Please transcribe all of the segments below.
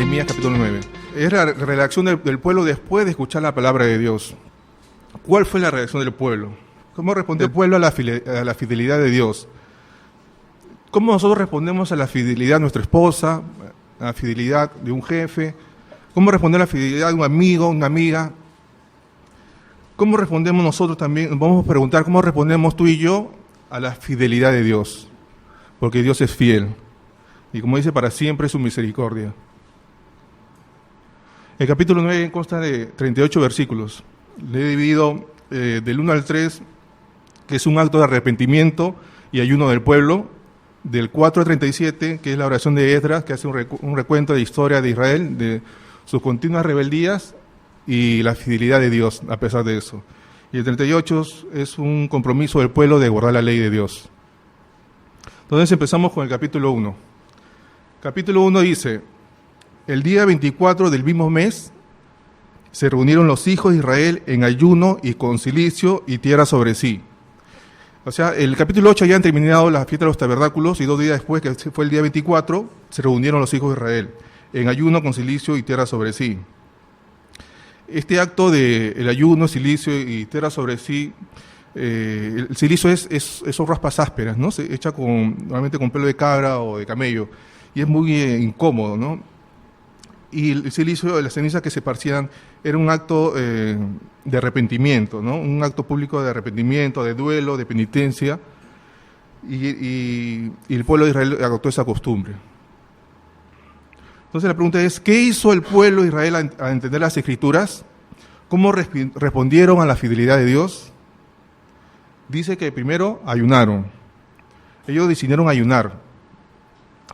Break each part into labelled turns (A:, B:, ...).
A: Nehemías capítulo 9. Es la reacción del pueblo después de escuchar la palabra de Dios. ¿Cuál fue la reacción del pueblo? ¿Cómo respondió el pueblo a la fidelidad de Dios? ¿Cómo nosotros respondemos a la fidelidad de nuestra esposa, a la fidelidad de un jefe? ¿Cómo responder a la fidelidad de un amigo, una amiga? ¿Cómo respondemos nosotros también? Nos vamos a preguntar cómo respondemos tú y yo a la fidelidad de Dios. Porque Dios es fiel. Y como dice, para siempre es su misericordia. El capítulo 9 consta de 38 versículos. Le he dividido del 1 al 3, que es un acto de arrepentimiento y ayuno del pueblo. Del 4 al 37, que es la oración de Esdras, que hace un recuento de historia de Israel, de sus continuas rebeldías y la fidelidad de Dios a pesar de eso. Y el 38 es un compromiso del pueblo de guardar la ley de Dios. Entonces empezamos con el capítulo 1. Capítulo 1 dice: el día 24 del mismo mes se reunieron los hijos de Israel en ayuno y con cilicio y tierra sobre sí. O sea, el capítulo 8 ya han terminado la fiesta de los tabernáculos y 2 días después, que fue el día 24, se reunieron los hijos de Israel en ayuno con cilicio y tierra sobre sí. Este acto del ayuno, silicio y tierra sobre sí, el silicio es raspas ásperas, ¿no? Se echa normalmente con pelo de cabra o de camello, y es muy incómodo, ¿no? Y el silicio, las cenizas que se esparcían, era un acto de arrepentimiento, ¿no? Un acto público de arrepentimiento, de duelo, de penitencia, y el pueblo de Israel adoptó esa costumbre. Entonces la pregunta es, ¿qué hizo el pueblo de Israel a entender las Escrituras? ¿Cómo respondieron a la fidelidad de Dios? Dice que primero ayunaron. Ellos decidieron ayunar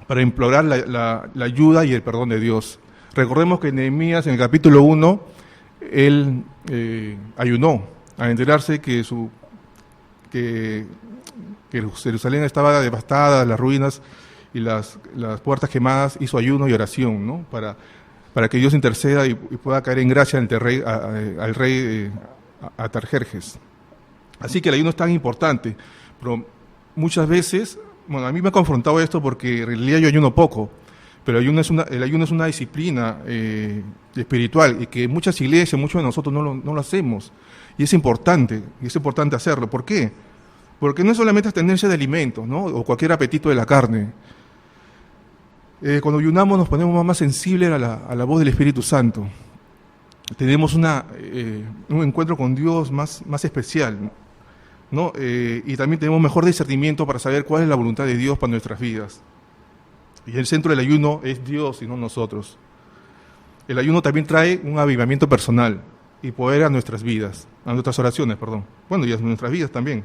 A: para implorar la ayuda y el perdón de Dios. Recordemos que Nehemías, en el capítulo 1, él ayunó al enterarse que Jerusalén estaba devastada, las ruinas y las puertas quemadas. Hizo ayuno y oración, ¿no? para que Dios interceda y pueda caer en gracia ante al rey Artajerjes. Así que el ayuno es tan importante, pero muchas veces, bueno, a mí me ha confrontado esto porque en realidad yo ayuno poco, pero el ayuno es una disciplina espiritual y que muchas iglesias, muchos de nosotros no lo hacemos. Y es importante hacerlo. ¿Por qué? Porque no es solamente abstenerse de alimentos, ¿no? O cualquier apetito de la carne. Cuando ayunamos nos ponemos más sensibles a la voz del Espíritu Santo. Tenemos un encuentro con Dios más especial, ¿no? Y también tenemos mejor discernimiento para saber cuál es la voluntad de Dios para nuestras vidas. Y el centro del ayuno es Dios y no nosotros. El ayuno también trae un avivamiento personal y poder a nuestras vidas, a nuestras oraciones, perdón. Bueno, y a nuestras vidas también.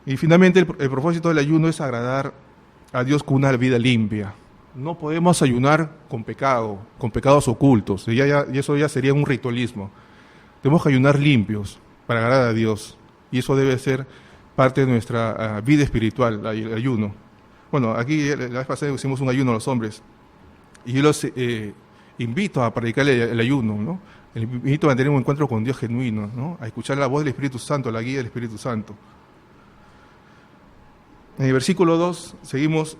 A: Y finalmente el propósito del ayuno es agradar a Dios con una vida limpia. No podemos ayunar con pecados ocultos, y eso ya sería un ritualismo. Tenemos que ayunar limpios para agradar a Dios, y eso debe ser parte de nuestra vida espiritual, el ayuno. Bueno, aquí la vez pasada hicimos un ayuno a los hombres, y yo los invito a practicar el ayuno, ¿no? Les invito a tener un encuentro con Dios genuino, ¿no? A escuchar la voz del Espíritu Santo, la guía del Espíritu Santo. En el versículo 2 seguimos,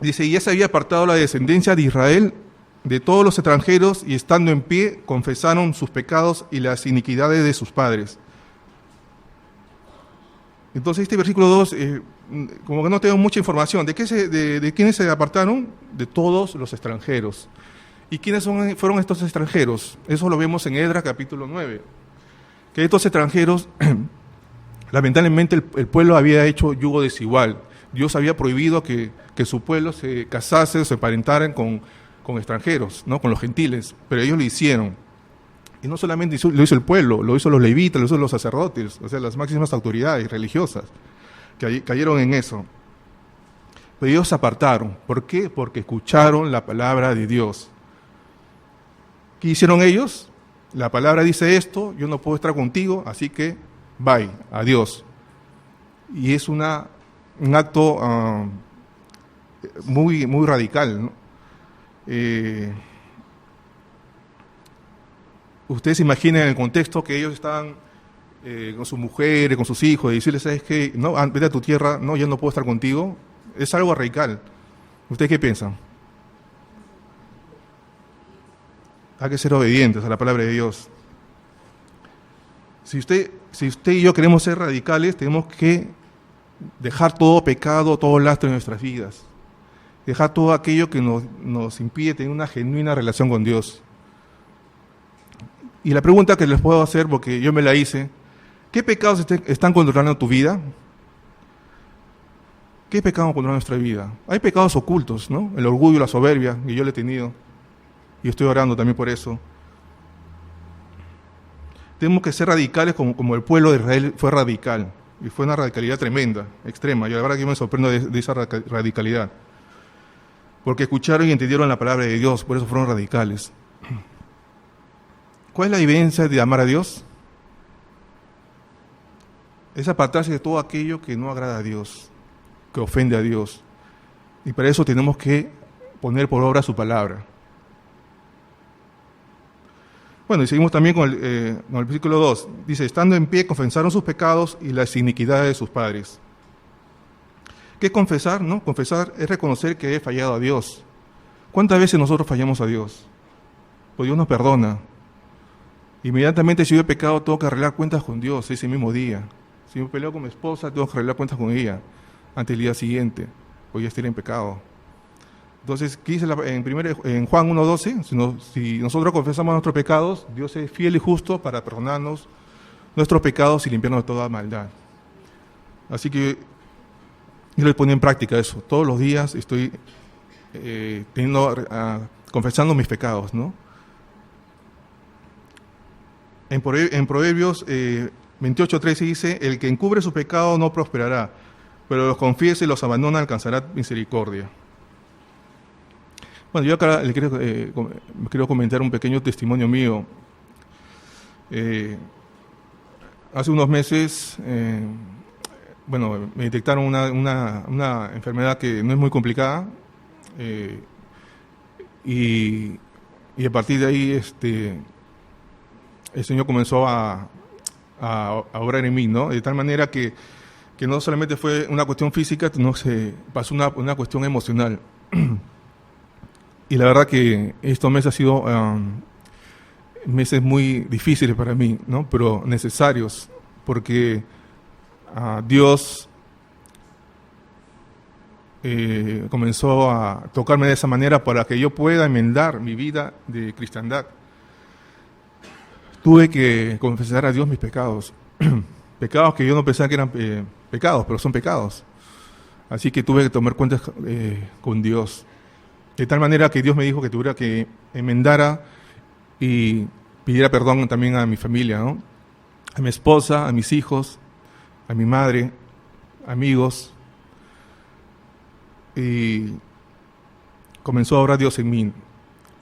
A: dice: y ya se había apartado la descendencia de Israel de todos los extranjeros, y estando en pie confesaron sus pecados y las iniquidades de sus padres. Entonces este versículo 2, como que no tengo mucha información. ¿De quiénes se apartaron? De todos los extranjeros. ¿Y quiénes fueron estos extranjeros? Eso lo vemos en Esdras capítulo 9. Que estos extranjeros, lamentablemente el pueblo había hecho yugo desigual. Dios había prohibido que su pueblo se casase o se emparentaran con extranjeros, ¿no? Con los gentiles, pero ellos lo hicieron. Y no solamente lo hizo el pueblo, lo hizo los levitas, lo hizo los sacerdotes, o sea, las máximas autoridades religiosas, que cayeron en eso. Pero ellos se apartaron. ¿Por qué? Porque escucharon la palabra de Dios. ¿Qué hicieron ellos? La palabra dice esto, yo no puedo estar contigo, así que bye, adiós. Y es un acto muy radical, ¿no? Ustedes se imaginen el contexto que ellos estaban con sus mujeres, con sus hijos, y decirles: ¿sabes qué? No, vete a tu tierra, no, ya no puedo estar contigo. Es algo radical. ¿Ustedes qué piensan? Hay que ser obedientes a la palabra de Dios. Si usted y yo queremos ser radicales, tenemos que dejar todo pecado, todo lastre en nuestras vidas. Dejar todo aquello que nos impide tener una genuina relación con Dios. Y la pregunta que les puedo hacer, porque yo me la hice, ¿qué pecados están controlando tu vida? ¿Qué pecados controlan nuestra vida? Hay pecados ocultos, ¿no? El orgullo, la soberbia, que yo le he tenido. Y estoy orando también por eso. Tenemos que ser radicales como el pueblo de Israel fue radical. Y fue una radicalidad tremenda, extrema. Y la verdad que yo me sorprendo de esa radicalidad. Porque escucharon y entendieron la palabra de Dios, por eso fueron radicales. ¿Cuál es la evidencia de amar a Dios? Es apartarse de todo aquello que no agrada a Dios, que ofende a Dios. Y para eso tenemos que poner por obra su palabra. Bueno, y seguimos también con el versículo 2. Dice, estando en pie, confesaron sus pecados y las iniquidades de sus padres. ¿Qué es confesar? ¿No? Confesar es reconocer que he fallado a Dios. ¿Cuántas veces nosotros fallamos a Dios? Pues Dios nos perdona. Inmediatamente si yo he pecado, tengo que arreglar cuentas con Dios ese mismo día. Si me peleo con mi esposa, tengo que arreglar cuentas con ella ante el día siguiente, pues ya estaré en pecado. Entonces, ¿qué dice en Juan 1:12? Si nosotros confesamos nuestros pecados, Dios es fiel y justo para perdonarnos nuestros pecados y limpiarnos de toda maldad. Así que yo le pongo en práctica eso. Todos los días estoy confesando mis pecados, ¿no? En Proverbios 28:13 dice, el que encubre su pecado no prosperará, pero los confiesa y los abandona alcanzará misericordia. Bueno, yo acá quiero comentar un pequeño testimonio mío. Hace unos meses, me detectaron una enfermedad que no es muy complicada, y a partir de ahí el Señor comenzó a obrar en mí, ¿no? De tal manera que no solamente fue una cuestión física, sino se pasó una cuestión emocional. Y la verdad que estos meses han sido meses muy difíciles para mí, ¿no? Pero necesarios, porque Dios comenzó a tocarme de esa manera para que yo pueda enmendar mi vida de cristiandad. Tuve que confesar a Dios mis pecados, pecados que yo no pensaba que eran pecados, pero son pecados. Así que tuve que tomar cuentas con Dios. De tal manera que Dios me dijo que tuviera que enmendara y pidiera perdón también a mi familia, ¿no? A mi esposa, a mis hijos, a mi madre, amigos. Y comenzó a obrar Dios en mí,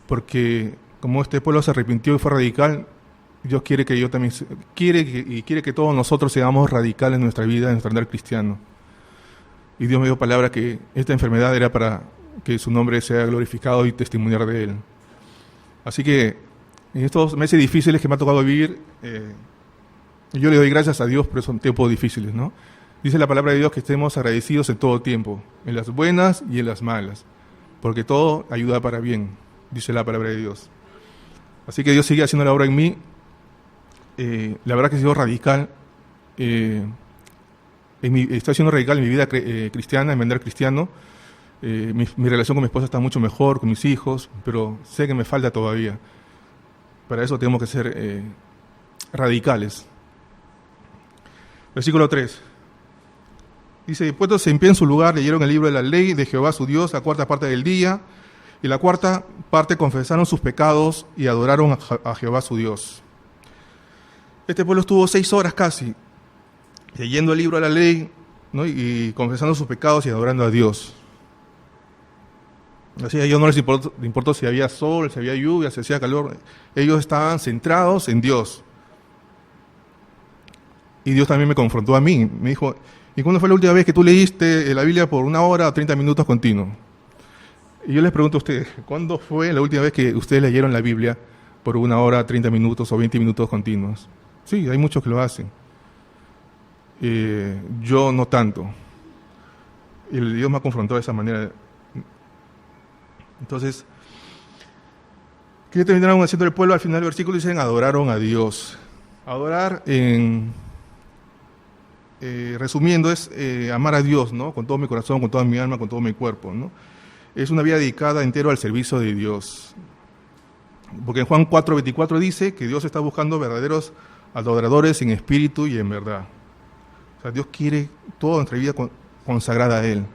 A: porque como este pueblo se arrepintió y fue radical, Dios quiere que yo también quiere que todos nosotros seamos radicales en nuestra vida, en nuestro andar cristiano. Y Dios me dio palabra que esta enfermedad era para que su nombre sea glorificado y testimoniar de Él. Así que en estos meses difíciles que me ha tocado vivir, yo le doy gracias a Dios, pero son tiempos difíciles, ¿no? Dice la palabra de Dios que estemos agradecidos en todo tiempo, en las buenas y en las malas, porque todo ayuda para bien, dice la palabra de Dios. Así que Dios sigue haciendo la obra en mí. La verdad que he sido radical, estoy siendo radical en mi vida cristiana, en mi andar cristiano. Mi relación con mi esposa está mucho mejor, con mis hijos, pero sé que me falta todavía. Para eso tenemos que ser radicales. Versículo 3. Dice, puestos en pie en su lugar, leyeron el libro de la ley de Jehová su Dios, la cuarta parte del día, y la cuarta parte confesaron sus pecados y adoraron a Jehová su Dios. Este pueblo estuvo 6 horas casi, leyendo el libro de la ley, ¿no? y confesando sus pecados y adorando a Dios. Así a ellos no les importó si había sol, si había lluvia, si hacía calor. Ellos estaban centrados en Dios. Y Dios también me confrontó a mí. Me dijo, ¿y cuándo fue la última vez que tú leíste la Biblia por 1 hora o 30 minutos continuos? Y yo les pregunto a ustedes, ¿cuándo fue la última vez que ustedes leyeron la Biblia por 1 hora, 30 minutos o 20 minutos continuos? Sí, hay muchos que lo hacen. Yo no tanto. Y Dios me ha confrontado de esa manera. Entonces, ¿Qué terminaron haciendo el pueblo? Al final del versículo dicen, adoraron a Dios. Adorar, resumiendo, es amar a Dios, ¿no? Con todo mi corazón, con toda mi alma, con todo mi cuerpo, ¿no? Es una vida dedicada entero al servicio de Dios. Porque en Juan 4:24 dice que Dios está buscando verdaderos adoradores en espíritu y en verdad. O sea, Dios quiere toda nuestra vida consagrada a Él.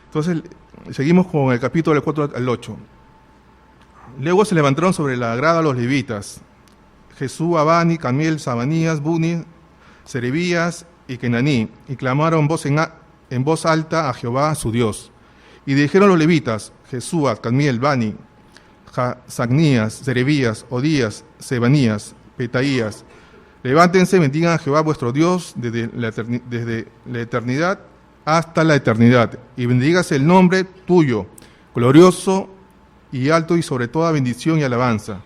A: Entonces, seguimos con el capítulo del 4 al 8. Luego se levantaron sobre la grada los levitas, Jesús, Abani, Camiel, Sabanías, Buni, Serebías y Kenaní, y clamaron en voz alta a Jehová su Dios. Y dijeron los levitas, Jesús, Camiel, Bani, Sagnías, Serebías, Odías, Sebanías, Petaías, levántense, bendigan a Jehová vuestro Dios desde la eternidad hasta la eternidad, y bendígase el nombre tuyo, glorioso y alto y sobre toda bendición y alabanza.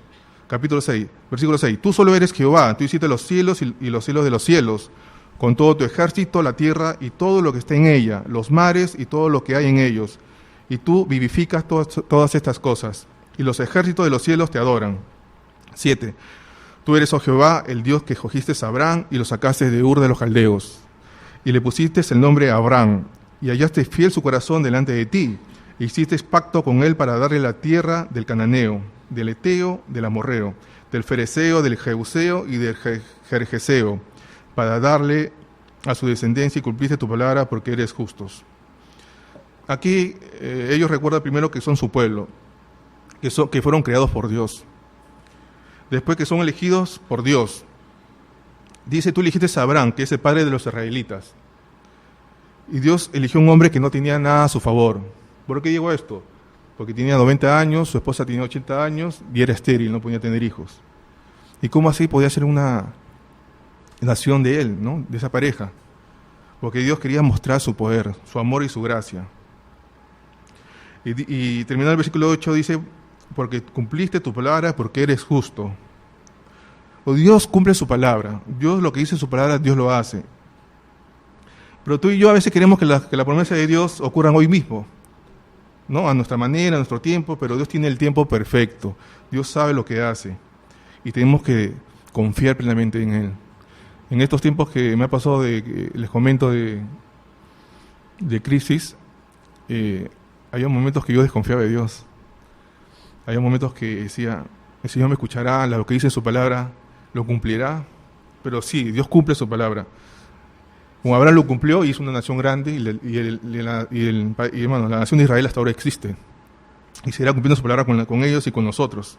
A: Capítulo 6, versículo 6. Tú solo eres Jehová, tú hiciste los cielos y los cielos de los cielos, con todo tu ejército, la tierra y todo lo que está en ella, los mares y todo lo que hay en ellos. Y tú vivificas todas estas cosas, y los ejércitos de los cielos te adoran. 7. Tú eres, oh Jehová, el Dios que escogiste a Abraham y lo sacaste de Ur de los Caldeos, y le pusiste el nombre Abraham, y hallaste fiel su corazón delante de ti, e hiciste pacto con él para darle la tierra del cananeo, del eteo, del amorreo, del fereceo, del jebuseo y del jerjeseo, para darle a su descendencia, y cumpliste tu palabra porque eres justos. Aquí ellos recuerdan primero que son su pueblo, que fueron creados por Dios. Después que son elegidos por Dios. Dice, tú elegiste a Abraham, que es el padre de los israelitas. Y Dios eligió un hombre que no tenía nada a su favor. ¿Por qué llegó esto? Porque tenía 90 años, su esposa tenía 80 años y era estéril, no podía tener hijos. ¿Y cómo así podía ser una nación de él, ¿no? De esa pareja? Porque Dios quería mostrar su poder, su amor y su gracia. Y terminando el versículo 8 dice, porque cumpliste tu palabra, porque eres justo. O Dios cumple su palabra. Dios lo que dice en su palabra, Dios lo hace. Pero tú y yo a veces queremos que la promesa de Dios ocurra hoy mismo, ¿no? A nuestra manera, a nuestro tiempo, pero Dios tiene el tiempo perfecto. Dios sabe lo que hace. Y tenemos que confiar plenamente en Él. En estos tiempos que me ha pasado, les comento, de crisis, había momentos que yo desconfiaba de Dios. Había momentos que decía, el Señor me escuchará, lo que dice en su palabra lo cumplirá. Pero sí, Dios cumple su palabra. Como Abraham lo cumplió y hizo una nación grande, y la nación de Israel hasta ahora existe. Y seguirá cumpliendo su palabra con ellos y con nosotros.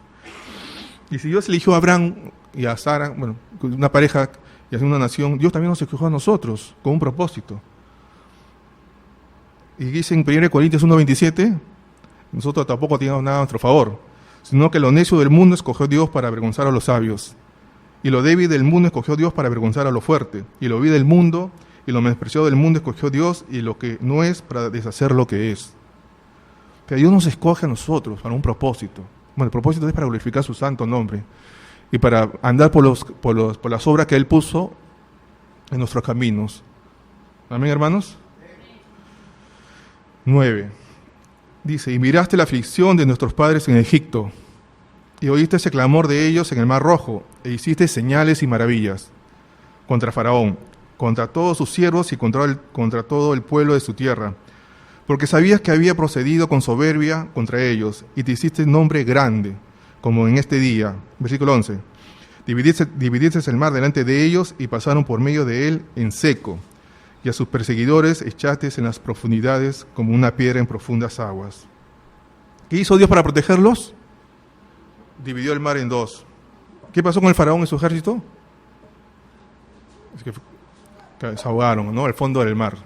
A: Y si Dios eligió a Abraham y a Sara, bueno, una pareja y hacer una nación, Dios también nos escogió a nosotros con un propósito. Y dice en 1 Corintios 1:27, nosotros tampoco teníamos nada a nuestro favor, sino que lo necio del mundo escogió Dios para avergonzar a los sabios. Y lo débil del mundo escogió Dios para avergonzar a lo fuerte. Y lo vil del mundo y lo menospreciado del mundo escogió Dios, y lo que no es para deshacer lo que es. Pero Dios nos escoge a nosotros para un propósito. Bueno, el propósito es para glorificar su santo nombre y para andar por las obras que Él puso en nuestros caminos. Amén, hermanos. 9. Dice, y miraste la aflicción de nuestros padres en Egipto, y oíste ese clamor de ellos en el Mar Rojo, e hiciste señales y maravillas contra Faraón, contra todos sus siervos y contra todo el pueblo de su tierra, porque sabías que había procedido con soberbia contra ellos, y te hiciste nombre grande, como en este día. Versículo 11. Dividiste el mar delante de ellos, y pasaron por medio de él en seco, y a sus perseguidores echaste en las profundidades como una piedra en profundas aguas. ¿Qué hizo Dios para protegerlos? Dividió el mar en dos. ¿Qué pasó con el faraón y su ejército? Es que se ahogaron, ¿no? Al fondo del mar.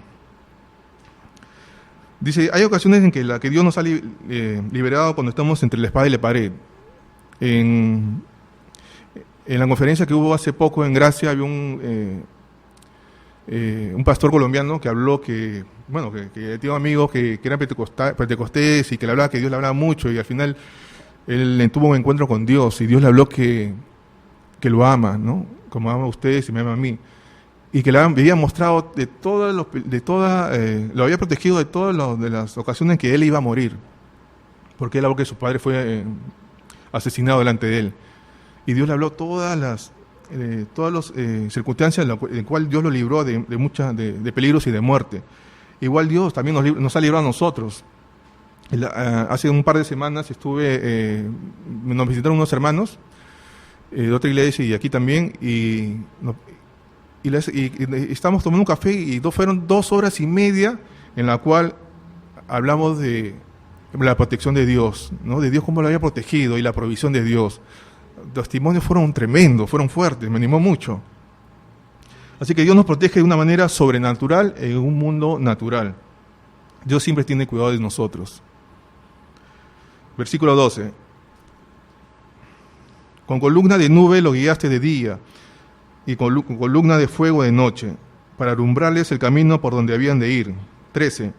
A: Dice, hay ocasiones en que Dios nos ha liberado cuando estamos entre la espada y la pared. En la conferencia que hubo hace poco en Gracia, había un pastor colombiano que habló que tenía amigos que eran pentecostés y que le hablaba que Dios le hablaba mucho, y al final él tuvo un encuentro con Dios y Dios le habló que lo ama, ¿no? Como ama a ustedes y me ama a mí. Y que le había mostrado lo había protegido de todas las ocasiones en que él iba a morir. Porque él habló que su padre fue asesinado delante de él. Y Dios le habló todas las circunstancias en las cuales Dios lo libró de peligros y de muerte. Igual Dios también nos ha librado a nosotros. Hace un par de semanas nos visitaron unos hermanos de otra iglesia y aquí también, y estábamos tomando un café y fueron 2 horas y media en la cual hablamos de la protección de Dios, ¿no? De Dios, cómo lo había protegido, y la provisión de Dios. Los testimonios fueron tremendos, fueron fuertes, me animó mucho. Así que Dios nos protege de una manera sobrenatural en un mundo natural. Dios siempre tiene cuidado de nosotros. Versículo 12. Con columna de nube lo guiaste de día, y con columna de fuego de noche, para alumbrarles el camino por donde habían de ir. 13.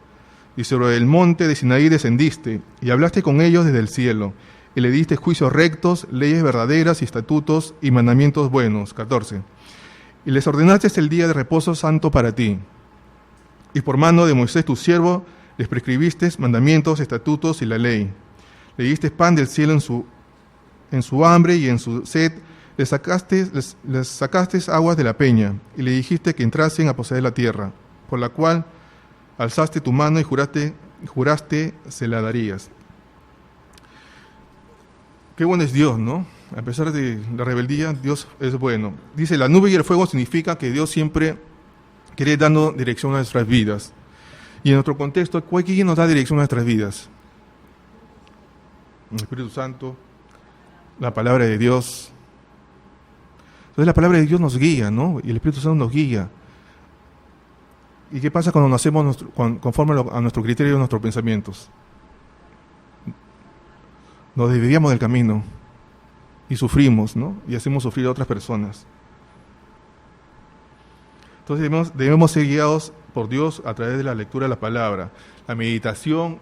A: Y sobre el monte de Sinaí descendiste, y hablaste con ellos desde el cielo, y le diste juicios rectos, leyes verdaderas y estatutos y mandamientos buenos. 14. Y les ordenaste el día de reposo santo para ti. Y por mano de Moisés tu siervo les prescribiste mandamientos, estatutos y la ley. Le diste pan del cielo en su hambre y en su sed, les sacaste aguas de la peña, y le dijiste que entrasen a poseer la tierra, por la cual alzaste tu mano y juraste se la darías. Qué bueno es Dios, ¿no? A pesar de la rebeldía, Dios es bueno. Dice, la nube y el fuego significa que Dios siempre quiere darnos dirección a nuestras vidas. Y en nuestro contexto, ¿quién nos da dirección a nuestras vidas? El Espíritu Santo, la palabra de Dios. Entonces la palabra de Dios nos guía, ¿no? Y el Espíritu Santo nos guía. ¿Y qué pasa cuando nacemos conforme a nuestro criterio y a nuestros pensamientos? Nos desviamos del camino y sufrimos, ¿no? Y hacemos sufrir a otras personas. Entonces debemos ser guiados por Dios a través de la lectura de la palabra, la meditación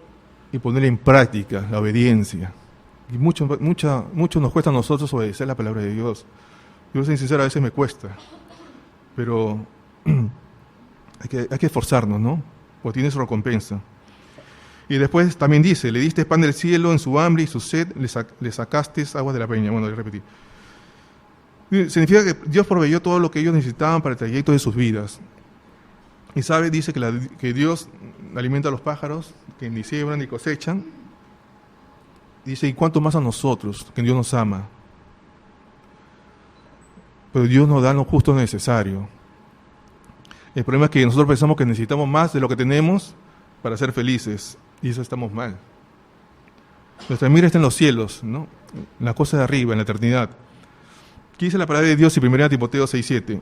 A: y poner en práctica la obediencia. Y mucho nos cuesta a nosotros obedecer la palabra de Dios. Yo soy sincero, a veces me cuesta, pero hay que esforzarnos, ¿no? Porque tiene su recompensa. Y después también dice, le diste pan del cielo en su hambre y su sed, le sacaste aguas de la peña. Bueno, le repetí. Significa que Dios proveyó todo lo que ellos necesitaban para el trayecto de sus vidas. Y dice que Dios alimenta a los pájaros, que ni siembran ni cosechan. Dice, y cuánto más a nosotros, que Dios nos ama. Pero Dios nos da lo justo necesario. El problema es que nosotros pensamos que necesitamos más de lo que tenemos para ser felices. Y eso estamos mal. Nuestra mira está en los cielos, ¿no? En las cosas de arriba, en la eternidad. Aquí dice la palabra de Dios en 1 Timoteo 6:7.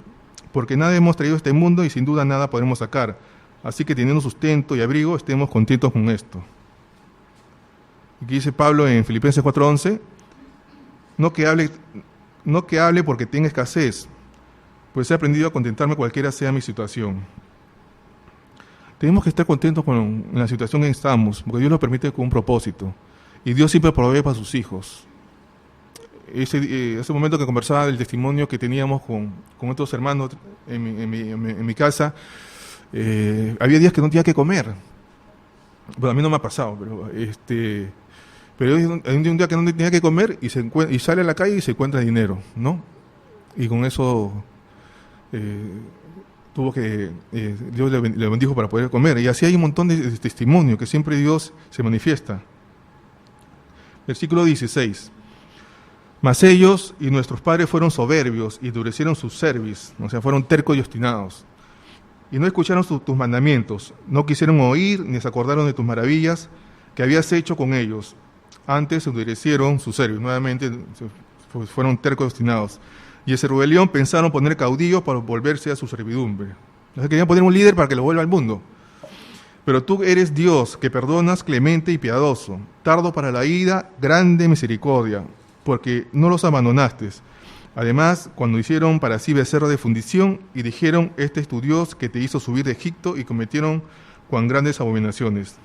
A: Porque nada hemos traído a este mundo y sin duda nada podremos sacar. Así que teniendo sustento y abrigo, estemos contentos con esto. Aquí dice Pablo en Filipenses 4:11. No que hable porque tenga escasez, pues he aprendido a contentarme cualquiera sea mi situación. Tenemos que estar contentos con la situación en que estamos, porque Dios lo permite con un propósito. Y Dios siempre provee para sus hijos. Ese momento que conversaba del testimonio que teníamos con estos hermanos en mi casa, había días que no tenía que comer. Bueno, a mí no me ha pasado, pero hay un día que no tenía que comer y sale a la calle y se encuentra dinero, ¿no? Y con eso Dios le bendijo para poder comer. Y así hay un montón de testimonios que siempre Dios se manifiesta. Versículo 16. Mas ellos y nuestros padres fueron soberbios y endurecieron su cerviz, o sea, fueron tercos y obstinados. Y no escucharon tus mandamientos, no quisieron oír ni se acordaron de tus maravillas que habías hecho con ellos. Antes endurecieron su cerviz, nuevamente fueron tercos y obstinados. Y ese rebelión pensaron poner caudillos para volverse a su servidumbre. O sea, querían poner un líder para que lo vuelva al mundo. Pero tú eres Dios, que perdonas, clemente y piadoso, tardo para la ira, grande misericordia, porque no los abandonaste. Además, cuando hicieron para sí becerro de fundición y dijeron, este es tu Dios que te hizo subir de Egipto, y cometieron cuán grandes abominaciones.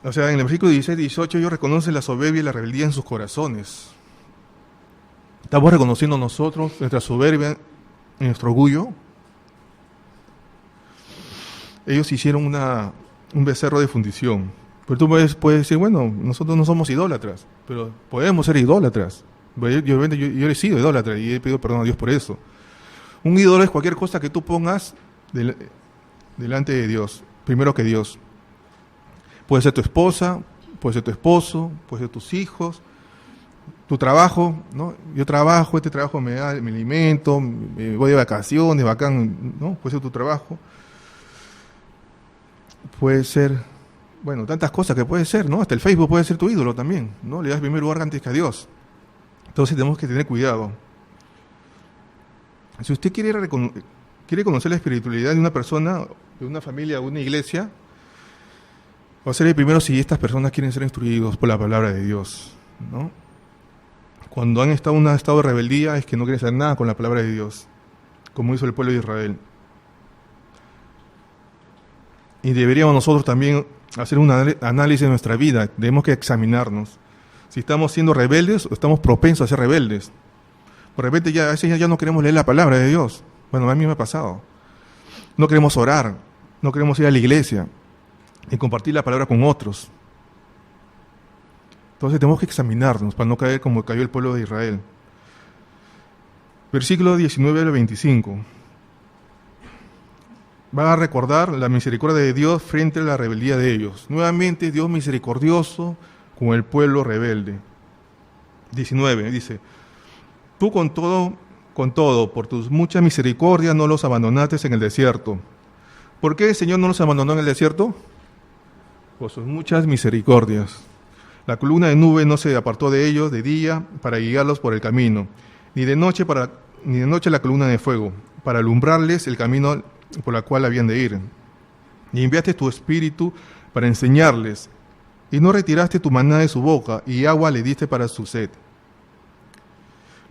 A: O sea, en el versículo 16 y 18 ellos reconocen la soberbia y la rebeldía en sus corazones. ¿Estamos reconociendo nosotros nuestra soberbia y nuestro orgullo? Ellos hicieron un becerro de fundición. Pero tú puedes decir, bueno, nosotros no somos idólatras, pero podemos ser idólatras. Yo he sido idólatra y he pedido perdón a Dios por eso. Un ídolo es cualquier cosa que tú pongas delante de Dios, primero que Dios. Puede ser tu esposa, puede ser tu esposo, puede ser tus hijos, tu trabajo, ¿no? Yo trabajo, este trabajo me alimento, me voy de vacaciones, bacán, ¿no? Puede ser tu trabajo. Puede ser, bueno, tantas cosas que puede ser, ¿no? Hasta el Facebook puede ser tu ídolo también, ¿no? Le das primer lugar antes que a Dios. Entonces tenemos que tener cuidado. Si usted quiere conocer la espiritualidad de una persona, de una familia, de una iglesia, va a ser el primero si estas personas quieren ser instruidos por la palabra de Dios, ¿no? Cuando han estado en un estado de rebeldía es que no quieren hacer nada con la palabra de Dios, como hizo el pueblo de Israel. Y deberíamos nosotros también hacer un análisis de nuestra vida. Tenemos que examinarnos. Si estamos siendo rebeldes o estamos propensos a ser rebeldes. De repente a veces ya no queremos leer la palabra de Dios. Bueno, a mí me ha pasado. No queremos orar, no queremos ir a la iglesia y compartir la palabra con otros. Entonces tenemos que examinarnos para no caer como cayó el pueblo de Israel. Versículo 19 al 25. Van a recordar la misericordia de Dios frente a la rebeldía de ellos. Nuevamente, Dios misericordioso con el pueblo rebelde. 19, dice: Tú con todo, por tus muchas misericordias no los abandonaste en el desierto. ¿Por qué el Señor no los abandonó en el desierto? Por sus muchas misericordias. La columna de nube no se apartó de ellos de día para guiarlos por el camino, ni de noche la columna de fuego, para alumbrarles el camino por la cual habían de ir. Y enviaste tu espíritu para enseñarles, y no retiraste tu maná de su boca, y agua le diste para su sed.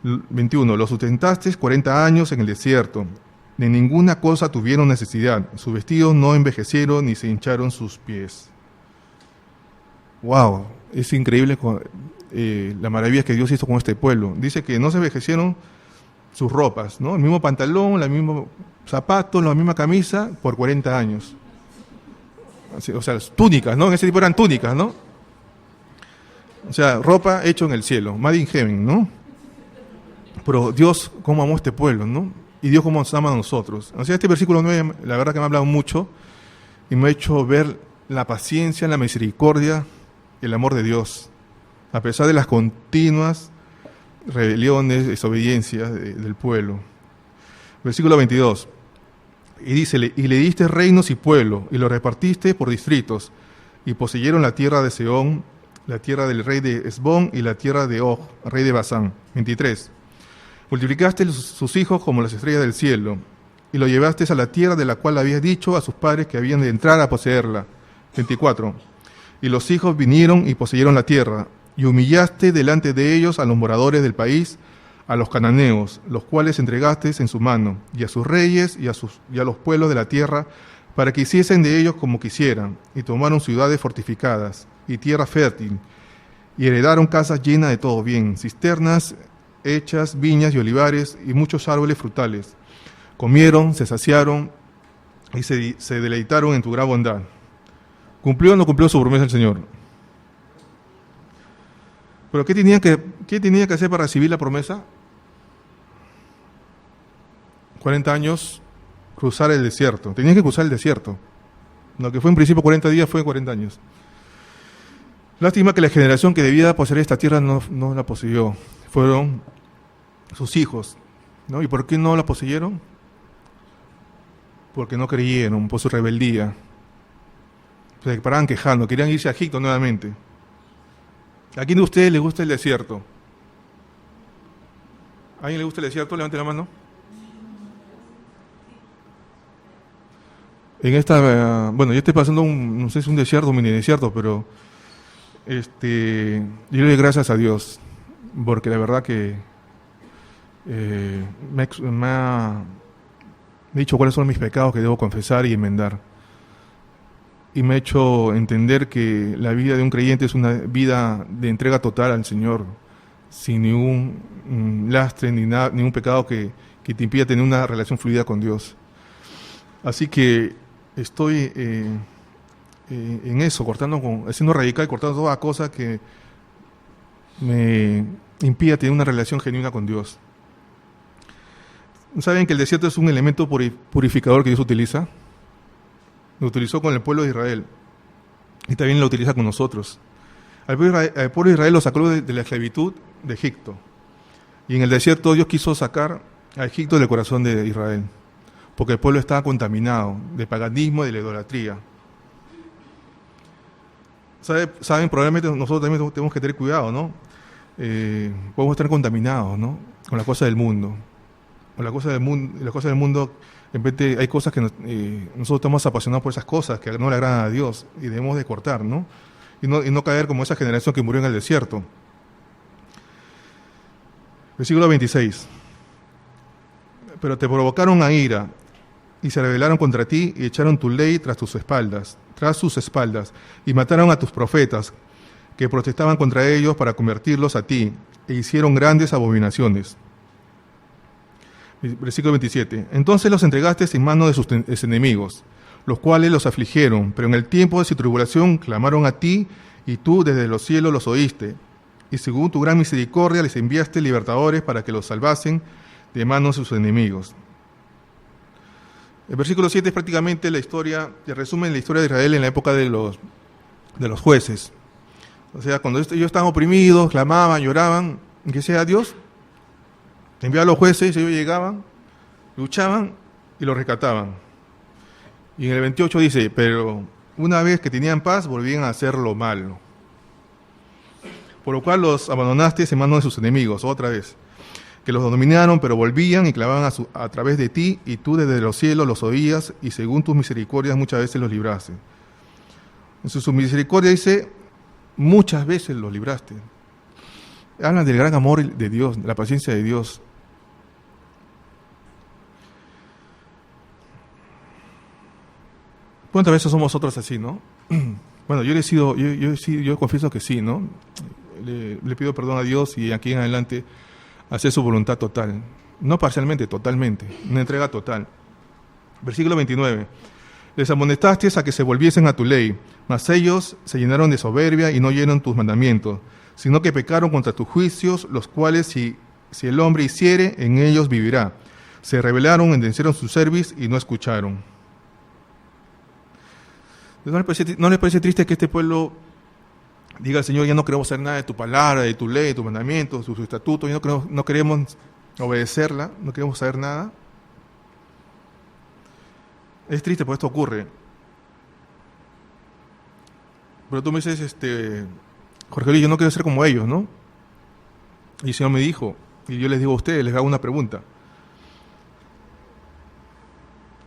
A: 21. Los sustentaste 40 años en el desierto. De ninguna cosa tuvieron necesidad. Sus vestidos no envejecieron ni se hincharon sus pies. ¡Wow! Es increíble la maravilla que Dios hizo con este pueblo. Dice que no se envejecieron sus ropas, ¿no? El mismo pantalón, el mismo zapato, la misma camisa por 40 años. O sea, túnicas, ¿no? En ese tipo eran túnicas, ¿no? O sea, ropa hecha en el cielo, made in heaven, ¿no? Pero Dios cómo amó a este pueblo, ¿no? Y Dios cómo nos ama a nosotros. O sea, este versículo 9, la verdad que me ha hablado mucho y me ha hecho ver la paciencia, la misericordia, el amor de Dios, a pesar de las continuas rebeliones, desobediencias del pueblo. Versículo 22. Y dícele: y le diste reinos y pueblo, y los repartiste por distritos, y poseyeron la tierra de Sehón, la tierra del rey de Esbón, y la tierra de Og, rey de Basán. 23. Multiplicaste sus hijos como las estrellas del cielo, y lo llevaste a la tierra de la cual habías dicho a sus padres que habían de entrar a poseerla. 24. Y los hijos vinieron y poseyeron la tierra, y humillaste delante de ellos a los moradores del país, a los cananeos, los cuales entregaste en su mano, y a sus reyes y a los pueblos de la tierra, para que hiciesen de ellos como quisieran, y tomaron ciudades fortificadas, y tierra fértil, y heredaron casas llenas de todo bien, cisternas hechas, viñas y olivares, y muchos árboles frutales. Comieron, se saciaron, y se deleitaron en tu gran bondad. ¿Cumplió o no cumplió su promesa el Señor? ¿Pero qué tenía que hacer para recibir la promesa? 40 años, cruzar el desierto. Tenía que cruzar el desierto. Lo que fue en principio 40 días fue 40 años. Lástima que la generación que debía poseer esta tierra no la poseyó. Fueron sus hijos, ¿no? ¿Y por qué no la poseyeron? Porque no creyeron, por su rebeldía. Se paraban quejando, querían irse a Egipto nuevamente. ¿A quién de ustedes les gusta el desierto? ¿A alguien le gusta el desierto? Levante la mano. Bueno, yo estoy pasando no sé si es un desierto o un mini desierto, pero yo le doy gracias a Dios, porque la verdad que me ha dicho cuáles son mis pecados que debo confesar y enmendar. Y me ha hecho entender que la vida de un creyente es una vida de entrega total al Señor, sin ningún lastre, ni ningún pecado que te impida tener una relación fluida con Dios. Así que estoy en eso, siendo radical, cortando toda cosa que me impida tener una relación genuina con Dios. ¿Saben que el desierto es un elemento purificador que Dios utiliza? Lo utilizó con el pueblo de Israel y también lo utiliza con nosotros. Al pueblo de Israel lo sacó de la esclavitud de Egipto. Y en el desierto Dios quiso sacar a Egipto del corazón de Israel, porque el pueblo estaba contaminado de paganismo y de la idolatría. ¿Saben? Probablemente nosotros también tenemos que tener cuidado, ¿no? Podemos estar contaminados, ¿no? Con las cosas del mundo. Con las cosas del mundo, en vez de, hay cosas que nosotros estamos apasionados por esas cosas que no le agradan a Dios y debemos de cortar, ¿no? Y no caer como esa generación que murió en el desierto. Versículo 26. Pero te provocaron a ira y se rebelaron contra ti y echaron tu ley tras sus espaldas, y mataron a tus profetas que protestaban contra ellos para convertirlos a ti, e hicieron grandes abominaciones. Versículo 27. Entonces los entregaste en manos de sus enemigos, los cuales los afligieron, pero en el tiempo de su tribulación clamaron a ti, y tú desde los cielos los oíste, y según tu gran misericordia les enviaste libertadores para que los salvasen de manos de sus enemigos. El versículo 7 es prácticamente la historia, el resumen de la historia de Israel en la época de los jueces. O sea, cuando ellos estaban oprimidos, clamaban, lloraban, que sea Dios, enviaba a los jueces, ellos llegaban, luchaban y los rescataban. Y en el 28 dice, pero una vez que tenían paz, volvían a hacer lo malo. Por lo cual los abandonaste en manos de sus enemigos, otra vez. Que los dominaron, pero volvían y clavaban a través de ti, y tú desde los cielos los oías, y según tus misericordias muchas veces los libraste. En su misericordia dice, muchas veces los libraste. Hablan del gran amor de Dios, de la paciencia de Dios. ¿Cuántas veces somos nosotros así, no? Bueno, yo confieso que sí, ¿no? Le pido perdón a Dios y aquí en adelante hacer su voluntad total, no parcialmente, totalmente, una entrega total. Versículo 29. Les amonestaste a que se volviesen a tu ley, mas ellos se llenaron de soberbia y no oyeron tus mandamientos, sino que pecaron contra tus juicios, los cuales si el hombre hiciere, en ellos vivirá. Se rebelaron, endurecieron su cerviz y no escucharon. ¿No les parece triste que este pueblo diga al Señor, ya no queremos hacer nada de tu palabra, de tu ley, de tus mandamientos, de tus estatutos, ya no queremos obedecerla, no queremos saber nada? Es triste, porque esto ocurre. Pero tú me dices, Jorge Luis, yo no quiero ser como ellos, ¿no? Y el Señor me dijo, y yo les digo a ustedes, les hago una pregunta.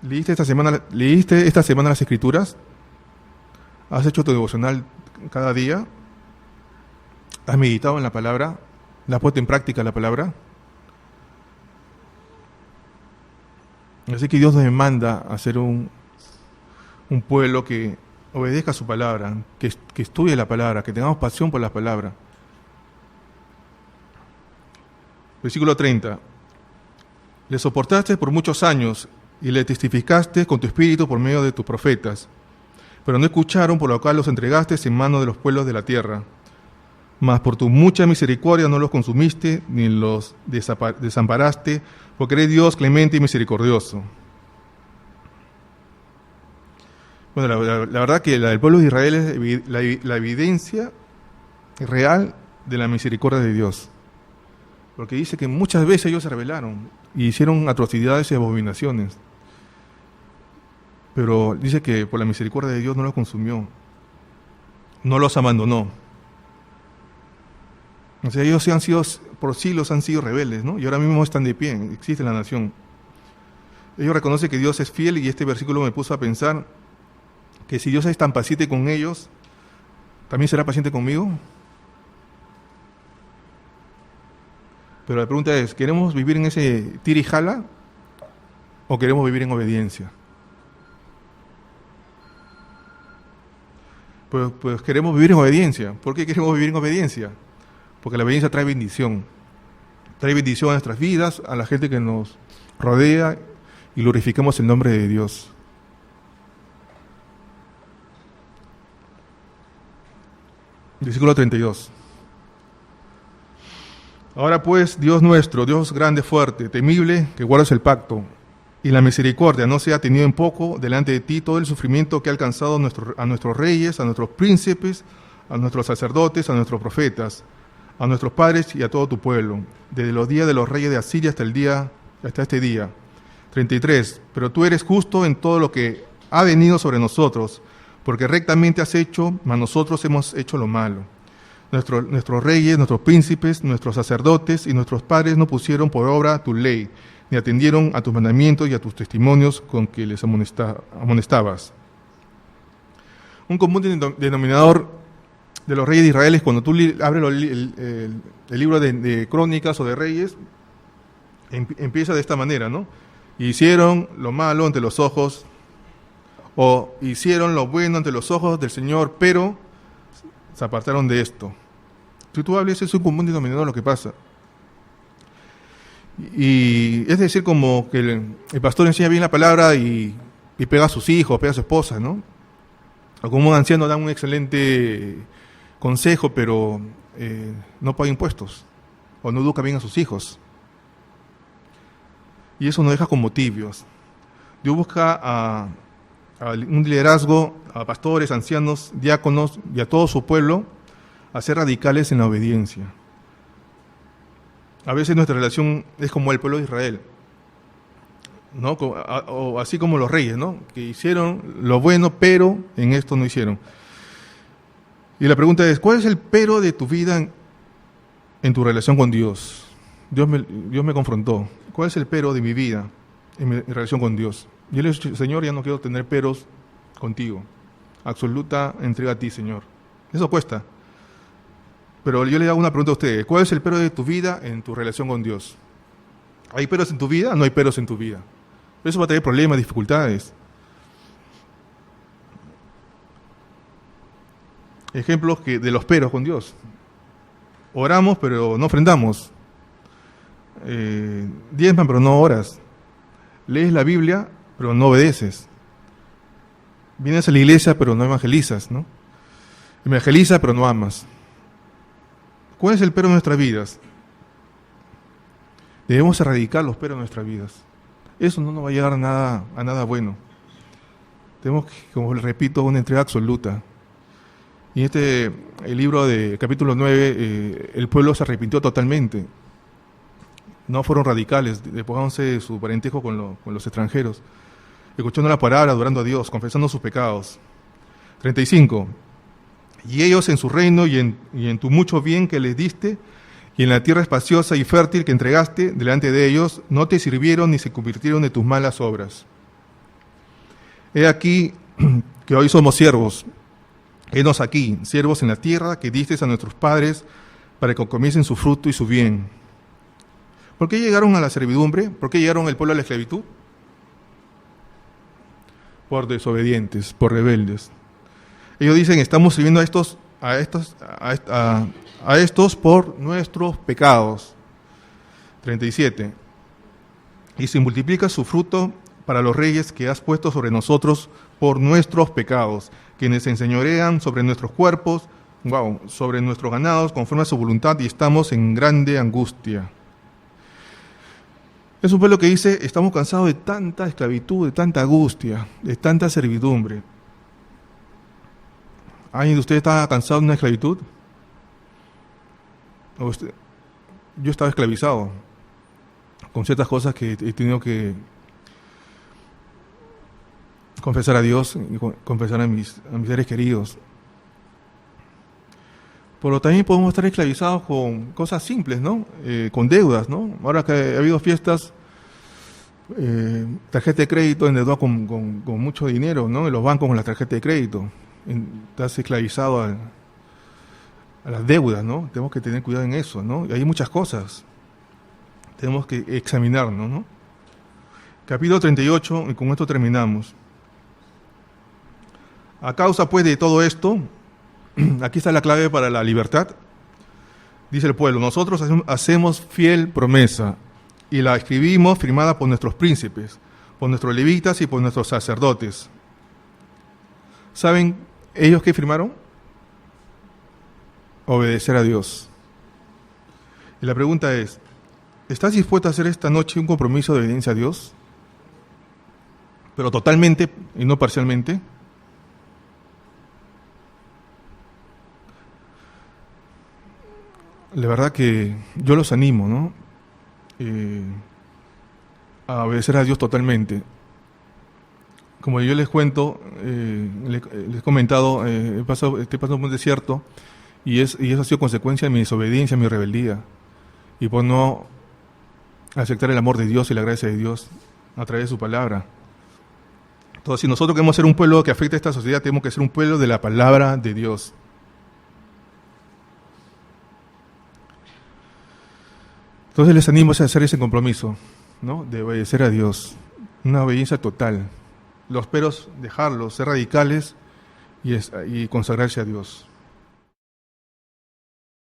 A: ¿Leíste esta semana las Escrituras? ¿Has hecho tu devocional cada día? ¿Has meditado en la palabra? ¿La has puesto en práctica la palabra? Así que Dios nos demanda a ser un pueblo que obedezca a su palabra, que estudie la palabra, que tengamos pasión por la palabra. Versículo 30. Le soportaste por muchos años y le testificaste con tu espíritu por medio de tus profetas, pero no escucharon, por lo cual los entregaste en manos de los pueblos de la tierra. Mas por tu mucha misericordia no los consumiste, ni los desamparaste, porque eres Dios clemente y misericordioso. Bueno, la verdad que la del pueblo de Israel es la evidencia real de la misericordia de Dios. Porque dice que muchas veces ellos se rebelaron y hicieron atrocidades y abominaciones. Pero dice que por la misericordia de Dios no los consumió, no los abandonó. O sea, ellos por siglos han sido rebeldes, ¿no? Y ahora mismo están de pie, existe la nación. Ellos reconocen que Dios es fiel, y este versículo me puso a pensar que si Dios es tan paciente con ellos, ¿también será paciente conmigo? Pero la pregunta es, ¿queremos vivir en ese tira y jala o queremos vivir en obediencia? Pues queremos vivir en obediencia. ¿Por qué queremos vivir en obediencia? Porque la obediencia trae bendición. Trae bendición a nuestras vidas, a la gente que nos rodea, y glorifiquemos el nombre de Dios. Versículo 32. Ahora pues, Dios nuestro, Dios grande, fuerte, temible, que guardas el pacto, y la misericordia no sea tenido en poco delante de ti todo el sufrimiento que ha alcanzado a nuestros reyes, a nuestros príncipes, a nuestros sacerdotes, a nuestros profetas, a nuestros padres y a todo tu pueblo, desde los días de los reyes de Asiria hasta este día. 33. Pero tú eres justo en todo lo que ha venido sobre nosotros, porque rectamente has hecho, mas nosotros hemos hecho lo malo. Nuestros reyes, nuestros príncipes, nuestros sacerdotes y nuestros padres no pusieron por obra tu ley, ni atendieron a tus mandamientos y a tus testimonios con que les amonestabas. Un común denominador de los reyes de Israel es cuando tú abres el libro de Crónicas o de Reyes, empieza de esta manera, ¿no? Hicieron lo malo ante los ojos, o hicieron lo bueno ante los ojos del Señor, pero se apartaron de esto. Si tú hablas, es un común denominador lo que pasa. Y es decir, como que el pastor enseña bien la palabra y pega a sus hijos, pega a su esposa, ¿no? O como un anciano da un excelente consejo, pero no paga impuestos, o no educa bien a sus hijos. Y eso nos deja como tibios. Dios busca a un liderazgo, a pastores, ancianos, diáconos y a todo su pueblo a ser radicales en la obediencia. A veces nuestra relación es como el pueblo de Israel, ¿no? O así como los reyes, ¿no? Que hicieron lo bueno, pero en esto no hicieron. Y la pregunta es, ¿cuál es el pero de tu vida en tu relación con Dios? Dios me confrontó. ¿Cuál es el pero de mi vida en mi relación con Dios? Y yo le dije, Señor, ya no quiero tener peros contigo. Absoluta entrega a ti, Señor. Eso cuesta. Pero yo le hago una pregunta a ustedes. ¿Cuál es el pero de tu vida en tu relación con Dios? ¿Hay peros en tu vida? No hay peros en tu vida. Eso va a traer problemas, dificultades. Ejemplos de los peros con Dios. Oramos, pero no ofrendamos. Diezman, pero no oras. Lees la Biblia, pero no obedeces. Vienes a la iglesia, pero no evangelizas, ¿no? Evangeliza, pero no amas. ¿Cuál es el pero de nuestras vidas? Debemos erradicar los peros de nuestras vidas. Eso no nos va a llevar a nada bueno. Tenemos, como les repito, una entrega absoluta. Y el libro de capítulo 9, el pueblo se arrepintió totalmente. No fueron radicales, despojándose de su parentesco con los extranjeros, escuchando la palabra, adorando a Dios, confesando sus pecados. 35. Y ellos en su reino y en tu mucho bien que les diste, y en la tierra espaciosa y fértil que entregaste delante de ellos, no te sirvieron ni se convirtieron de tus malas obras. He aquí que hoy somos siervos. Henos aquí, siervos en la tierra que diste a nuestros padres para que comiencen su fruto y su bien. ¿Por qué llegaron a la servidumbre? ¿Por qué llegaron el pueblo a la esclavitud? Por desobedientes, por rebeldes. Ellos dicen, estamos sirviendo a estos por nuestros pecados. 37. Y se multiplica su fruto para los reyes que has puesto sobre nosotros por nuestros pecados, quienes se enseñorean sobre nuestros cuerpos, sobre nuestros ganados, conforme a su voluntad, y estamos en grande angustia. Es un pueblo que dice, estamos cansados de tanta esclavitud, de tanta angustia, de tanta servidumbre. ¿Alguien de ustedes está cansado de una esclavitud? Yo estaba esclavizado con ciertas cosas que he tenido que confesar a Dios y confesar a mis seres queridos. Pero también podemos estar esclavizados con cosas simples, ¿no? Con deudas, ¿no? Ahora que ha habido fiestas, tarjeta de crédito endeudado con mucho dinero, ¿no? En los bancos con la tarjeta de crédito. Estás esclavizado a las deudas, ¿no? Tenemos que tener cuidado en eso, ¿no? Y hay muchas cosas. Tenemos que examinarnos, ¿no? Capítulo 38, y con esto terminamos. A causa, pues, de todo esto, aquí está la clave para la libertad. Dice el pueblo, nosotros hacemos fiel promesa y la escribimos firmada por nuestros príncipes, por nuestros levitas y por nuestros sacerdotes. ¿Saben ellos qué firmaron? obedecer a Dios. Y la pregunta es, ¿estás dispuesto a hacer esta noche un compromiso de obediencia a Dios? Pero totalmente y no parcialmente. La verdad que yo los animo, ¿no? A obedecer a Dios totalmente. Como yo les cuento, les he comentado, estoy pasando por un desierto y eso ha sido consecuencia de mi desobediencia, mi rebeldía y por no aceptar el amor de Dios y la gracia de Dios a través de su palabra. Entonces, si nosotros queremos ser un pueblo que afecte a esta sociedad, tenemos que ser un pueblo de la palabra de Dios. Entonces les animo a hacer ese compromiso, ¿no? De obedecer a Dios, una obediencia total. Los peros, dejarlos, ser radicales y consagrarse a Dios.